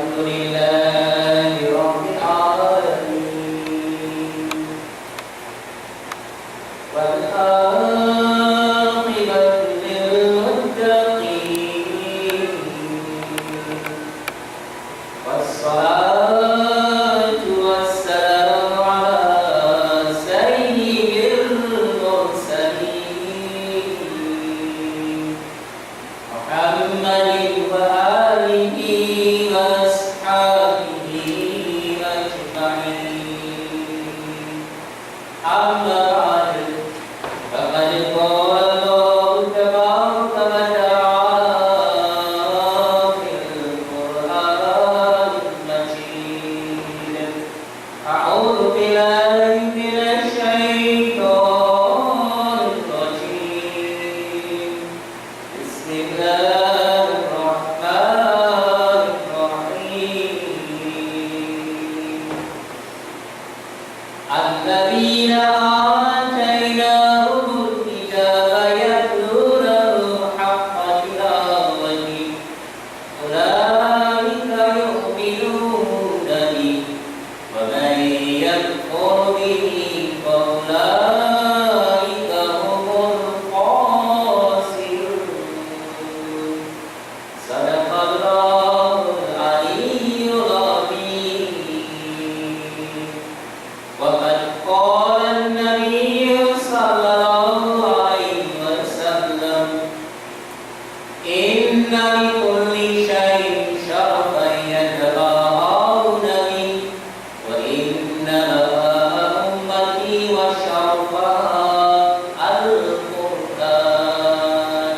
Alhamdulillahi Rabbil Alamin. Wal aqibatu lil muttaqin. Wassalatu wassalamu ala sayyidil mursalin Muhammadin wa alihi wa ashabihi ajma'in. Amma ba'du, faqad qala Allahu tabaraka wa ta'ala fil Qur'anil Majid. A'udzu billahi minasy syaithanir rajim. Bismillahirrahmanirrahim. Alladzina atainahumul kitaba yatlunahu haqqa tilawatihi ulaika yu'minuna bihi wa man yakfur bihi fa ulaika humul khasirun. Sadaqallahul aliyyul azim. وقد قال النبي صلى الله عليه وسلم إن لكل شيء شرفا يتباهون به وإنما أمتي وشرفها القرآن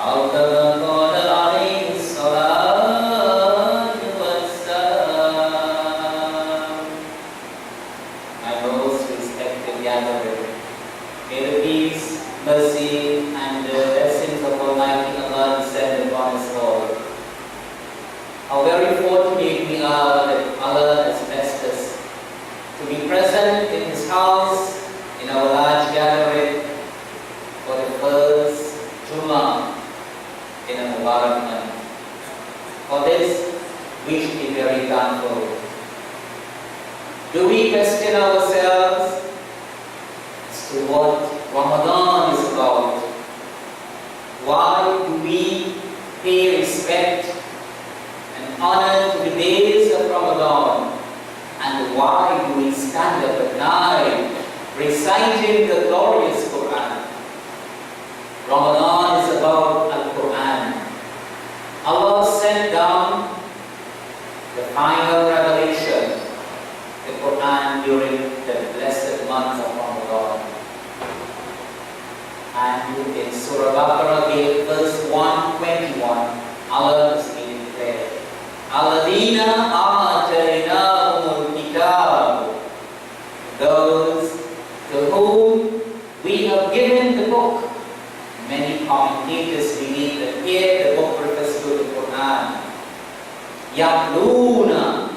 أو كما قال عليه الصلاة والسلام. My most respected gatherer, may the peace, mercy, and the blessings of Almighty Allah descend upon us all. How very fortunate we are that Allah has blessed us to be present in His house in our large gathering for the first Jummah in a Mubarak month. For this, we should be very thankful. Do we question ourselves as to what Ramadan is about? Why do we pay respect and honor to the days of Ramadan? And why do we stand up at night reciting the glorious Quran? Ramadan is about Al-Quran. Allah sent down the final revelation, the Quran, during the blessed month of Ramadan. And in Surah Baqarah, verse 121, Allah is being declared, Alladhina atainahumul kitab, those to whom we have given the book. Many commentators believe that here the book refers to the Quran. Yatluna.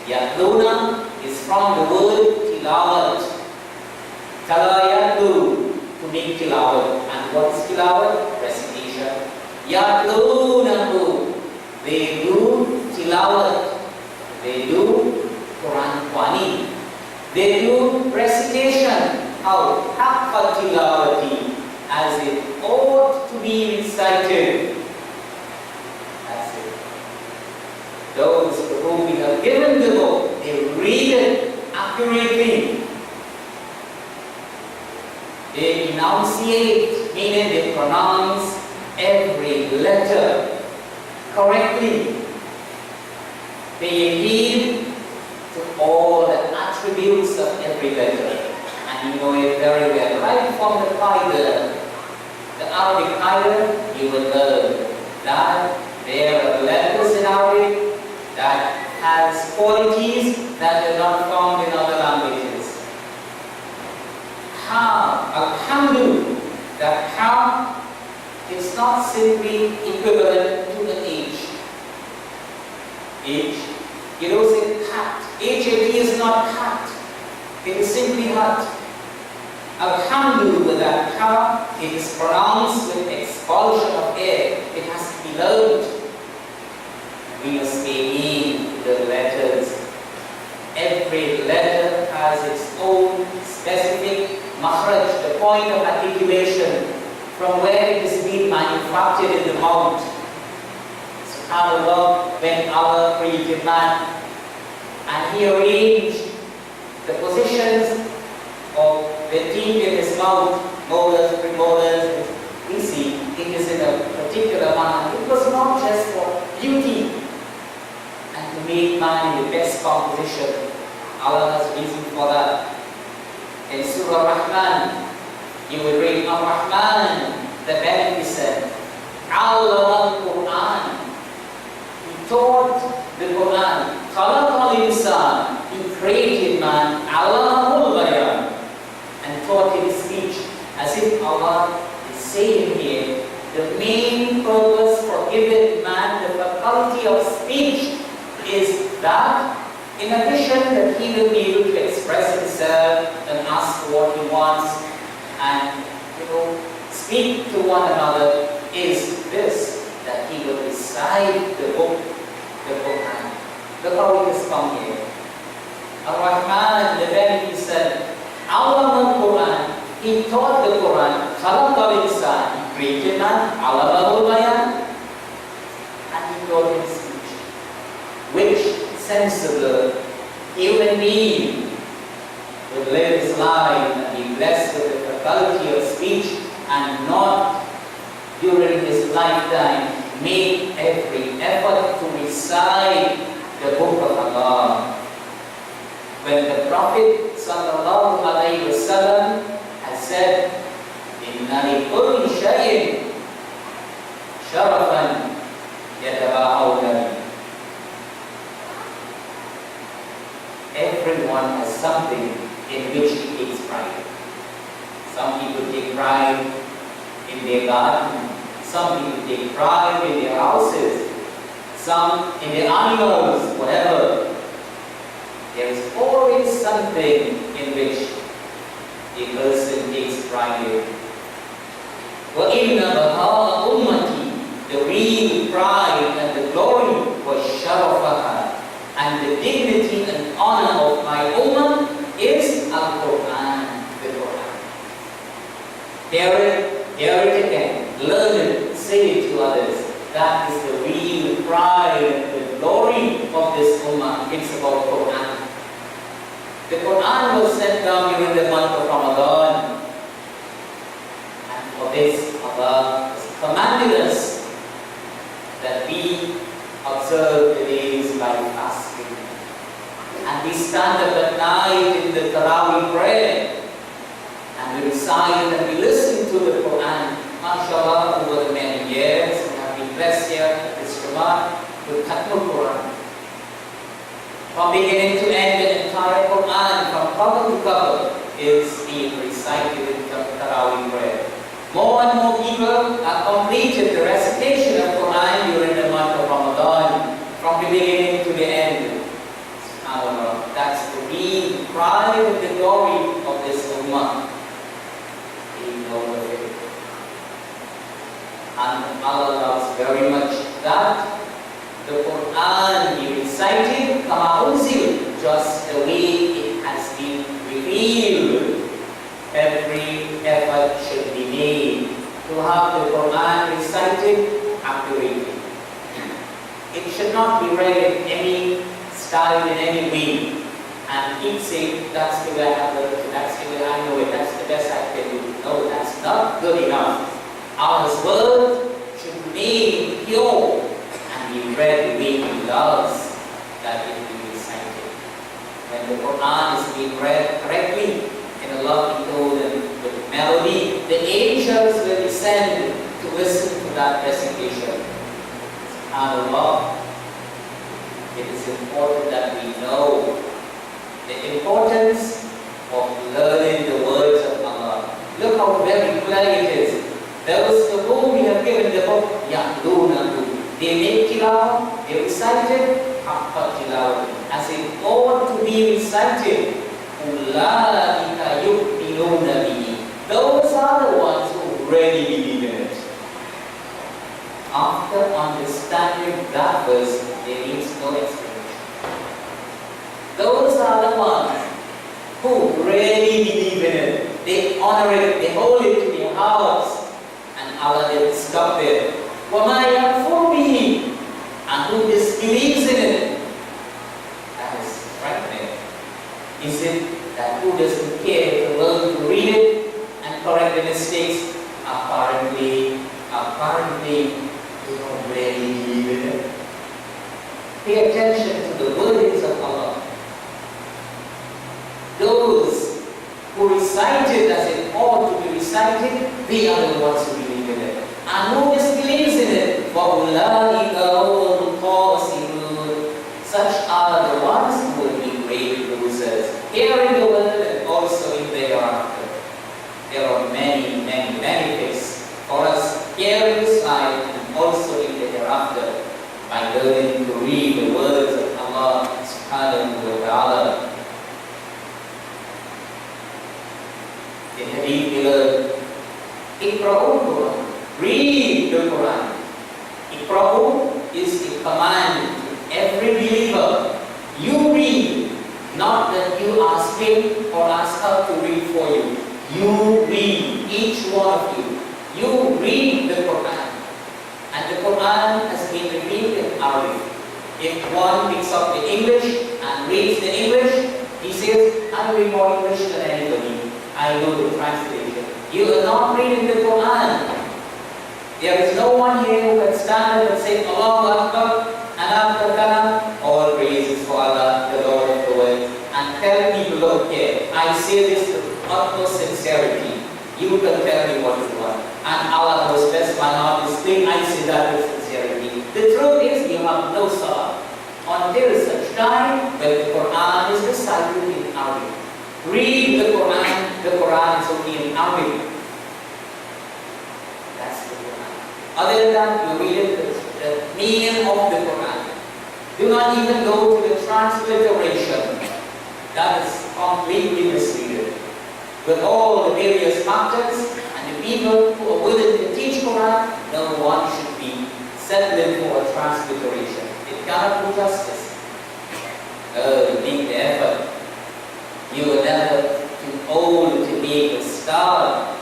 Yatluna is from the word tilawat. Tala yatlu, to make tilawat. And what is tilawat? Recitation. Yatlunahu, they do tilawat. They do Quran Kwani. They do recitation. How? Haqqa tilawati, as it ought to be recited. That's it. Those to whom we have given the book, they read it accurately. They enunciate, meaning they pronounce every letter correctly. They heed to all the attributes of every letter. And you know it very well. Right from the Qaida, the Arabic Qaida, you will learn that there are letters in Arabic that has qualities that are not found in other languages. Ha, alhamdu, that ha is not simply equivalent to the H. H, you don't say hat. H-A-T is not hat. It is simply hat. Alhamdu, with that ha, it is pronounced with expulsion of air. It has to be learned. We must pay heed to has its own specific makhraj, the point of articulation from where it is being manufactured in the mouth. SubhanAllah, when our creative man, and he arranged the positions of the teeth in his mouth, molars, premolars, we see it is in a particular manner. It was not just for beauty and to make man in the best composition. Allah has reason for that. In Surah Rahman, you will read Ar-Rahman, the Beneficent, Allama al-Quran. He taught the Quran. Khalaqa al-Insan, He created man, Allama al-Bayan, and taught him speech. As if Allah is saying here, the main purpose for giving man the faculty of speech is that in addition that he will be able to express himself and ask what he wants and speak to one another, is this, that he will recite the book, the Quran. Look how it has come here. Ar-Rahman, the Beneficent, Allama al-Quran, He taught the Quran, Khalaqa al-Insan, He created man, Allama al-Bayan, and He taught him speech. Which sensible human being would live his life and be blessed with the faculty of speech and not during his lifetime make every effort to recite the book of Allah. When the Prophet sallallahu alaihi wasallam has said, "Inna li kulli shay'in sharafan yataba'awna." Everyone has something in which he takes pride. Some people take pride in their garden. Some people take pride in their houses. Some in their animals, whatever. There is always something in which a person takes pride in. وَإِنَّ بَهَاءَ أُمَّتِي, the real pride and the glory was شَرَفَهَا, and the dignity and honor of my ummah is Al-Quran, the Quran. Hear it again, learn it, say it to others. That is the real pride and the glory of this ummah. It's about Quran. The Quran was sent down during the month of Ramadan. And for this, Allah has commanded us that we observe the days by fasting. And we stand up at night in the Tarawih prayer. And we recite and we listen to the Quran. MashaAllah, over the many years, we have been blessed here at this Jummah with Khutba Quran. From beginning to end, the entire Quran, from cover to cover, is being recited in Tarawih prayer. More and more people have completed the recitation of Quran during the month of Ramadan, from the beginning to the end. SubhanAllah, that's the real pride and the glory of this ummah. And Allah loves very much that the Quran be recited kama unzil, just the way it has been revealed. Every effort should be made to have the Quran recited accurately. It should not be read in any style, in any way, and keep saying, that's the way I have learned it, that's the way I know it, that's the best I can do. No, that's not good enough. Allah's word should remain pure and be read the way He loves that it be recited. When the Quran is being read correctly, in a lovely tone and with melody, the angels will descend to listen to that recitation. SubhanAllah, it is important that we know the importance of learning the words of Allah. Look how very clear it is. Those to whom we have given the book, they make tilawah, they recite it, as it ought to be recited. Those are the ones who really believe in it. After understanding that verse, there needs no explanation. Those are the ones who really believe in it. They honor it, they hold it to their hearts. And Allah didn't stop there. وَمَا يَكْفُرُ بِهِ, and who disbelieves in it. That is frightening. Is it that who doesn't care to learn to read it and correct the mistakes? Apparently, they don't really believe in it. Pay attention to the wordings of Allah. Those who recite it as it ought to be recited, they are the ones who believe in it. And who disbelieves in it? فَأُولَٰئِكَ هُمُ الْخَاسِرُونَ. Such are the ones who will be great losers, here in the world and also in the hereafter. There are many, many benefits for us here in this life and also in the hereafter by learning to read the words of Allah subhanahu wa ta'ala. In Hadith we learn, Iqra'ul Quran, read the Quran. Iqra'u is a command to every believer. You read, not that you ask him or ask her to read for you. You read, each one of you. You read the Quran. And the Quran has been revealed in Arabic. If one picks up the English and reads the English, he says, I read more English than anybody. I know the translation. You are not reading the Quran. There is no one here who can stand up and say, Allahu Akbar, and after that, all praises for Allah, the Lord of the world, and tell people, look here, I say this with utmost sincerity. You can tell me what you want. And Allah knows best my heart is clean. I say that with sincerity. The truth is, you have no salah until such time when the Quran is recited in Arabic. Read the Quran is only in Arabic. That's the Quran. Other than that, you read the meaning of the Quran. Do not even go to the transliteration. That is completely misleading. With all the various factors and the people who are willing to teach Quran, no one should be settling for a transliteration. It cannot do justice. Make the effort. You are never too old to make a start.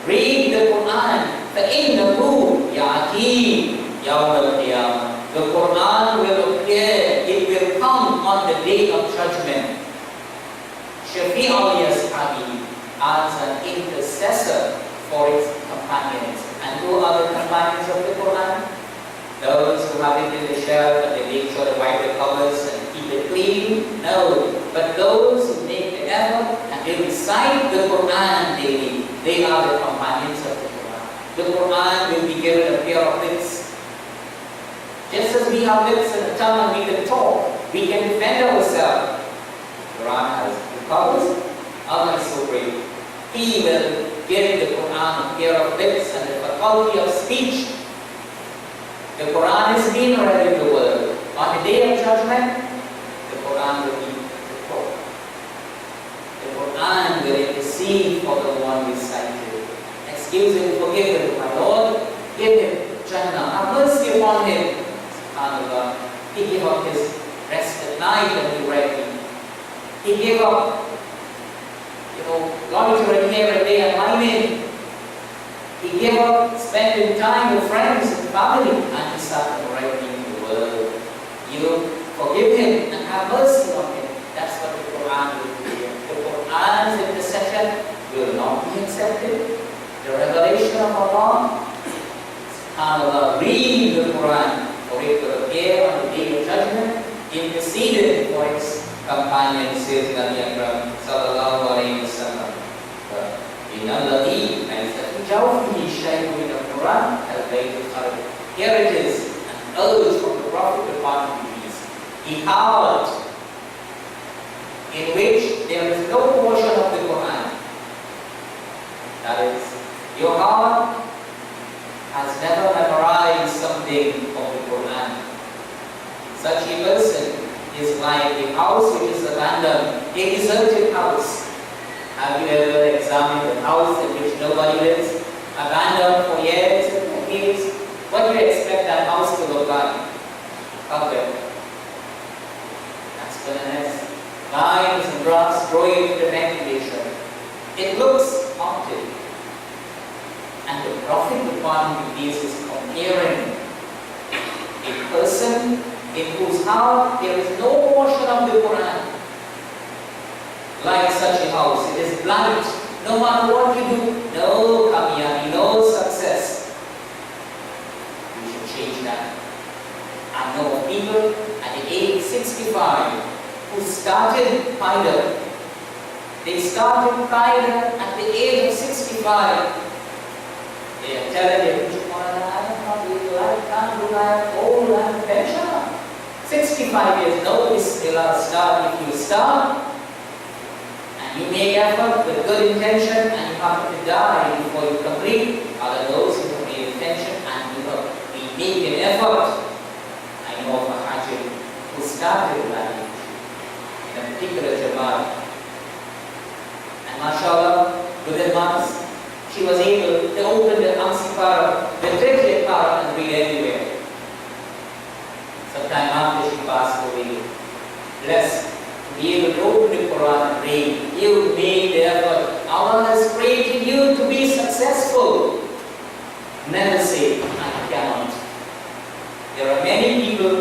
Read the Quran. فَإِنَّهُ يَعْتِي يَوْمَ الْقِيَامَةِ. The Quran will appear. It will come on the day of judgment. Shafi'al Yashabi, as an intercessor for its companions. And who are the companions of the Quran? Those who have it in the shelf and they make sure to wipe the covers and keep it clean? No. But those who make the effort and they recite the Quran daily, they are the companions of the Quran. The Quran will be given a pair of lips. Just as we have lips and a tongue and we can talk, we can defend ourselves. The Quran has covers. Allah is so great. He will give the Quran a pair of lips and the faculty of speech. The Quran is being read in the world. On the day of judgment, the Quran will be the court. The Quran will intercede for the one recited. Excuse him, forgive him, my Lord. Give him Jannah. Have mercy upon him. SubhanAllah. He gave up his rest at night and he read me. He gave up, loitering here and there and mining. He gave up spending time with friends and family, and he started writing the word. You forgive him and have mercy on him. That's what the Quran will do. The Quran's intercession will not be accepted. The revelation of Allah, SubhanAllah, read the Quran, for it will appear on the day of judgment, interceded for its companion, says Nabi Akram sallallahu alayhi wa sallam. إِنَّ جَوْفِهِ شَيْءٌ مِنَ الْقُرْآنِ الْبَيْتُ الْخَرْبِ. Here it is, an urge from the Prophet upon peace. He heart in which there is no portion of the Quran. That is, your heart has never memorized something of the Quran. Such a person is like a house which is abandoned, a deserted house. Have you ever examined a house in which nobody lives, abandoned for years and decades? What do you expect that house to look like? Ugly. That's goodness. Lines and grass growing in the ventilation. It looks haunted. And the Prophet, upon this, is comparing a person in whose heart there is no portion of the Quran. Like such a house, it is blank. No matter what you do, no kamiyani, no success. We should change that. I know of people at the age of 65 who started Qaeda. They started Qaeda at the age of 65. They are telling their future, I can't do life, old, I'm pensioner. 65 years, no, Bismillah, start. If you start, and you make effort with good intention, and you happen to die before you complete, are those who have made intention and we make an effort. I know of a Najib who started life in a particular Jamaat. And mashallah, within months, she was able to open the Amsipara, the 30th para, and read anywhere. Sometime after she passed away, blessed to be able to open the Quran and read. You made the effort. Allah has created you to be successful. Never say, I cannot. There are many people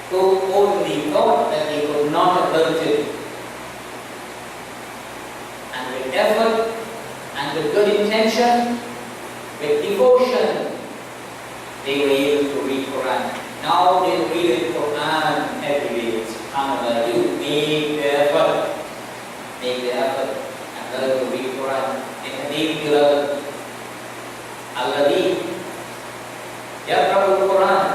who only thought that they could not have learned it. And with effort, and with good intention, with devotion, they were able to read Quran. Now they read the Quran every day. SubhanAllah, you make the effort. Make the effort and learn to read Quran. In Hadith you learn, Alladhi yaqra'u al-Quran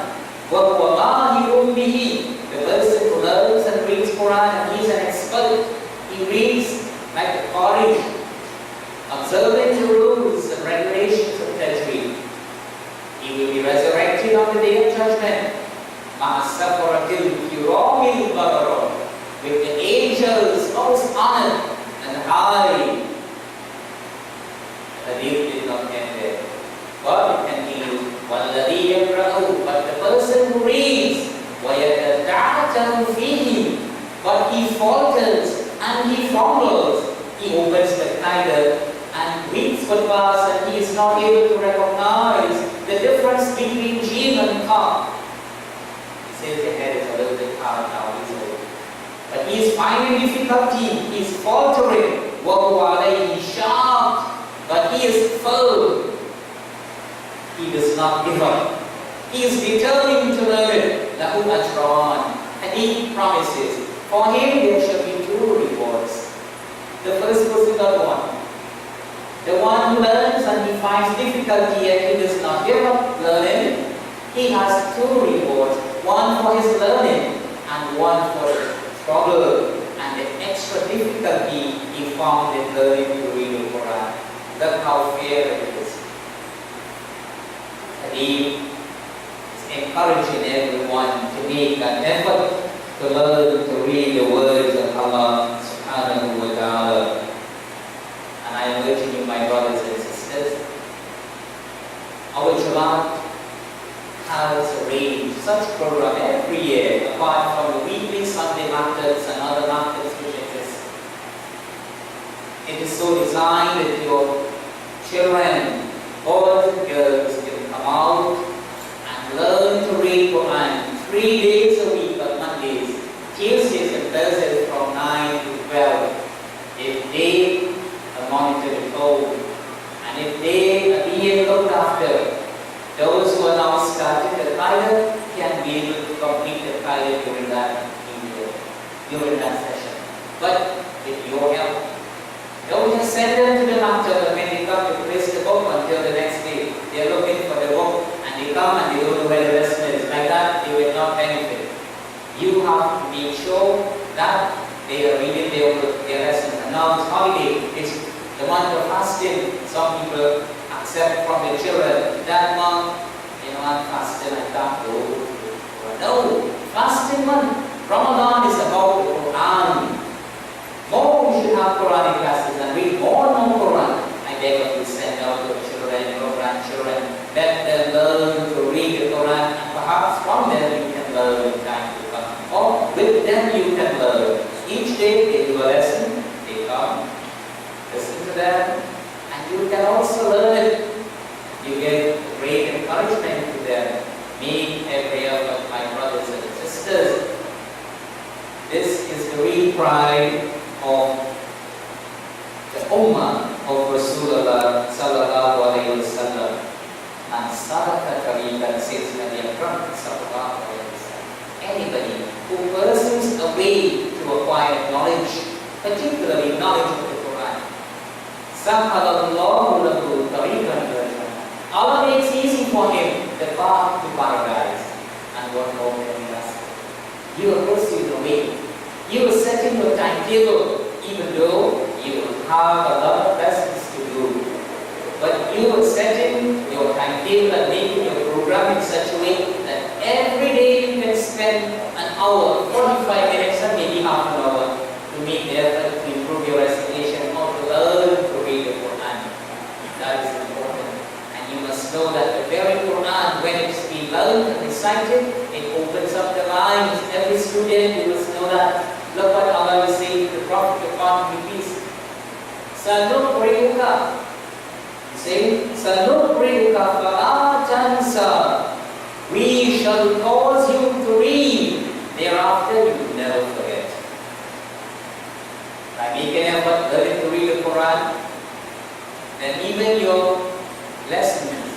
wa huwa mahirun bihi. The person who learns and reads Quran and he is an expert. He reads like the Qari, observing the rules and regulations of Tajweed. He will be resurrected on the day of judgment. Ma'asafaratil kiramil barara, with the angels most honored and high. Hadith did not end there. But it continues, وَالَّذِي يَقْرَأُ, but the person who reads, وَيَتَدَعَّتَهُ فِيهِ, but he falters and he fumbles. He opens the Qaida and reads Khutbas and he is not able to recognize the difference between jim and ka. He says the head is a little bit hard now, he's old. But he is finding difficulty, he is faltering. وَهُوَ عَلَيْهِ شَاقٌ, but he is firm. He does not give up. He is determined to learn it. لَهُ أَجْرَانِ, and he promises, for him there shall be two rewards. The first person got one. The one who learns and he finds difficulty yet he does not give up learning, he has two rewards. One for his learning and one for his struggle and the extra difficulty he found in learning to read the Quran. Look how fair it is. He is encouraging everyone to make an effort to learn to read the words of Allah subhanahu wa ta'ala. And I am urging you, my brothers and sisters, our Jamaat has arranged such program every year, apart from the weekly Sunday markets and other markets which exist. It is so designed that your children, boys and girls, can come out and learn to read Quran 3 days a week on Mondays, Tuesdays and Thursdays from 9 to 12. If they are monitored at home, and if they are being looked after, those who are now starting the Qaida can be able to complete the Qaida during that period, during that session. But with your help, don't just send them to the maktaba and when they come to place the book until the next day. They are looking for the book and they come and they don't know where the lesson is. Like that, they will not benefit. You have to make sure that they are reading their lessons. And now it's holiday, it's the month of fasting. Some people accept from the children that month, I'm fasting, I can't go. No, fasting month. Ramadan is about the Quran. More we should have Quranic classes and read more and more Quran. I beg of you, send out your children, your grandchildren, let them learn to read the Quran, and perhaps from them you can learn in time to come. Or with them you can learn. Each day they do a lesson, they come, listen to them, and you can also learn it. You get great encouragement to them. Me, every of my brothers and sisters. This is the real pride of the Ummah of Rasulullah sallallahu alayhi wa sallam. And Sadaka Tariqan says Nabi Akram sallallahu alayhi wa sallam. Anybody who pursues a way to acquire knowledge, particularly knowledge of the Quran, Sahalallahu lahu tariqan ila Jannah. Allah makes easy for him the path to paradise. And what more can we ask? You are pursuing a way. You are setting your timetable, even though you have a lot of lessons to do. But you are setting your timetable and making your program in such a way that every day you can spend an hour, 45 minutes, and maybe half an hour to make the effort to improve your recitation or to learn to read the Quran. That is important. And you must know that the very Quran, when it's being learned and recited, it opens up the minds. Every student, you must know that. Look what Allah is saying to the Prophet upon his peace. Sanuqri'uka. He said, Sanuqri'uka fala tansa. We shall cause you to read. Thereafter, you will never forget. By making an effort, learning to read the Quran, then even your lessons,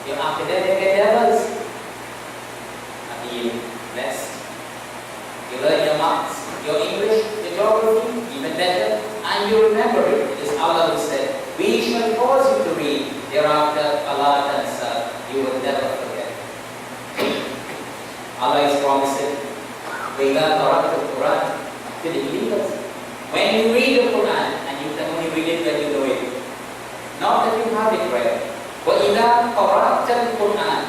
your academic endeavors are being blessed. You learn your maths, your English, your geography, even better, and you remember it. It is Allah who said, we shall cause you to read. Thereafter, Allah tansa, you will never forget. Allah is promising, وَإِذَا قَرَأْتَ الْقُرْآنَ to the believers. When you read the Quran, and you can only read it when you know it, not that you have it read. وَإِذَا قَرَأْتَ الْقُرْآنَ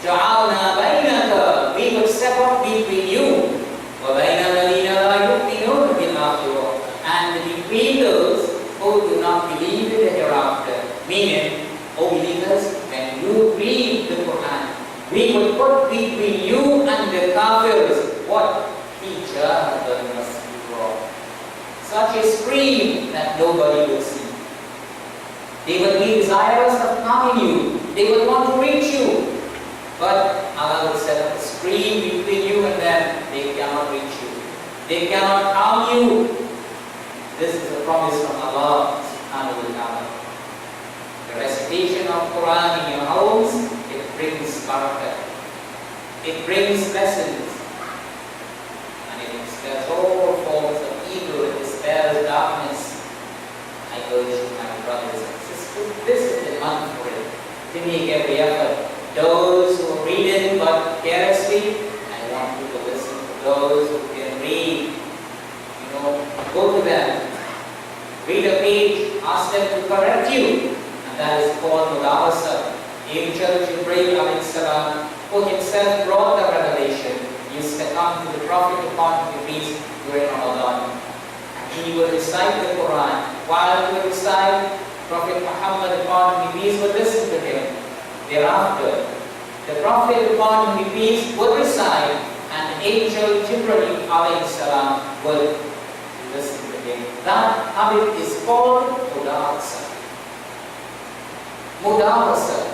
جَعَلْنَا بَيْنَكَ, we will separate between you وَبَيْنَ الَّذِينَ لَا يُؤْمِنُونَ بِالْآخِرَةِ, and between those who do not believe in the hereafter. Meaning, O believers, when you read the Quran, we will put between you and the kafirs what? Hijab must be brought. Such a screen that nobody will see. They will be desirous of harming you. They will want to reach you. But Allah will set up a screen between you and them. They cannot reach you. They cannot harm you. This is a promise from Allah subhanahu wa ta'ala. The recitation of Quran in your homes, it brings barakah. It brings lessons. And it expels all forms of evil, it dispels darkness. I urge you, my brothers and sisters, this is the month for it. To make every effort. Those who read it but carelessly, I want you to listen to those who can read. You know, go to them, read a page, ask them to correct you, and that is called Mudawasa. Angel Jibreel alayhi salam, who himself brought the revelation, used to come to the Prophet upon his peace during Ramadan. And he would recite the Quran. While he would recite, Prophet Muhammad upon his peace would listen to him. Thereafter, the Prophet upon his peace would recite, and Angel Jibreel alayhi salam would listen to him. That habit is called Mudawasa. Mudawasa.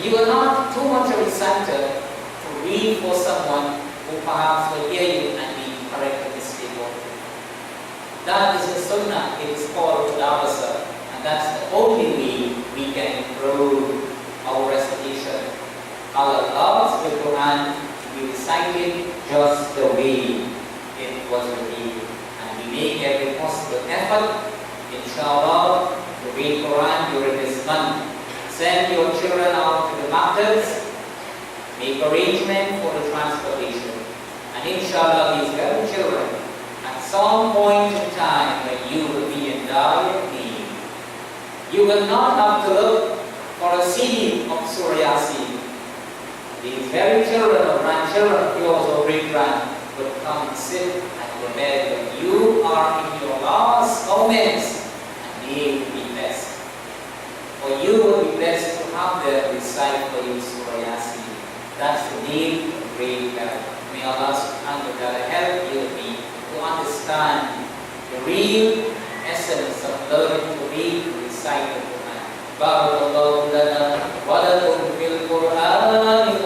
You are not too much of a reciter to read for someone who perhaps will hear you and be corrected mistake. That is the sunnah. It is called Mudawasa, and that's the only way we can improve our recitation. Allah loves the Quran to be recited just the way it was revealed, and we make every possible effort, inshallah, to read Quran during this month. Send your children out to the markets, make arrangement for the transportation. And inshallah, these very children, at some point in time when you will be in dire need, you will not have to look for a CD of Surah Yasin. These very children or grandchildren of yours or great-grand will come and sit at your bed when you are in your last moments, and they will be blessed. For you will be blessed to have them recite for you Surah Yasin. That's the name of great God. May Allah subhanahu wa ta'ala help you and me to understand real essence of learning to read and recite the Quran. بارك الله لنا ولكم في القرآن العظيم